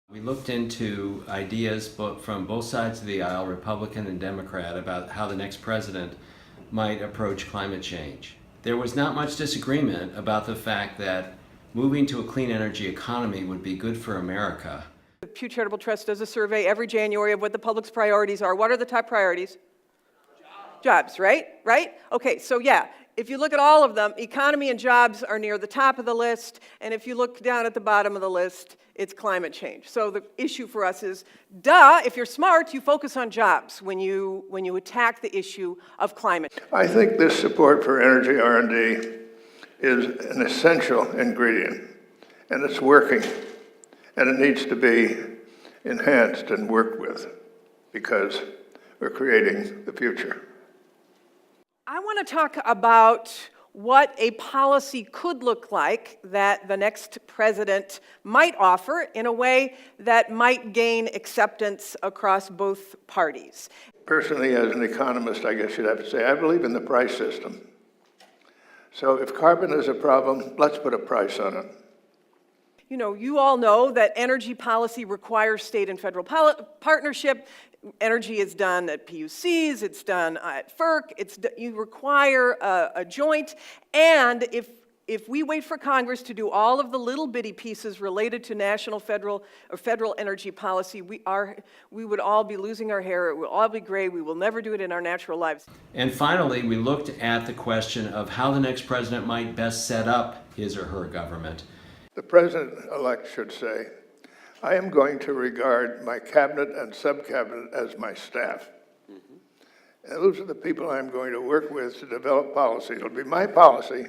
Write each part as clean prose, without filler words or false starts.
We looked into ideas from both sides of the aisle, Republican and Democrat, about how the next president might approach climate change. There was not much disagreement about the fact that moving to a clean energy economy would be good for America. The Pew Charitable Trust does a survey every January of what the public's priorities are. What are the top priorities? Jobs, right? Right? Okay, so yeah, if you look at all of them, economy and jobs are near the top of the list, and if you look down at the bottom of the list, it's climate change. So the issue for us is, duh, if you're smart, you focus on jobs when you attack the issue of climate. I think this support for energy R&D is an essential ingredient, and it's working, and it needs to be enhanced and worked with because we're creating the future. I want to talk about what a policy could look like that the next president might offer in a way that might gain acceptance across both parties. Personally, as an economist, I guess you'd have to say, I believe in the price system. So if carbon is a problem, let's put a price on it. You know, you all know that energy policy requires state and federal partnership. Energy is done at PUCs, it's done at FERC, you require a joint, and if we wait for Congress to do all of the little bitty pieces related to national, federal, or federal energy policy, we would all be losing our hair, it will all be gray, we will never do it in our natural lives. And finally, we looked at the question of how the next president might best set up his or her government. The president-elect should say, I am going to regard my cabinet and sub-cabinet as my staff. And those are the people I'm going to work with to develop policy. It'll be my policy,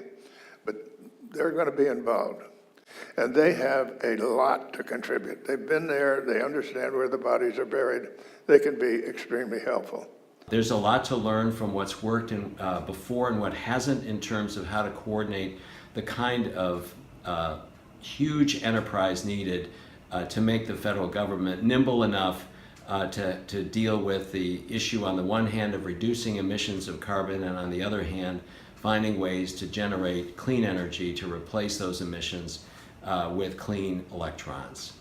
but they're going to be involved. And they have a lot to contribute. They've been there, they understand where the bodies are buried. They can be extremely helpful. There's a lot to learn from what's worked before and what hasn't in terms of how to coordinate the kind of huge enterprise needed to make the federal government nimble enough to deal with the issue on the one hand of reducing emissions of carbon and on the other hand finding ways to generate clean energy to replace those emissions with clean electrons.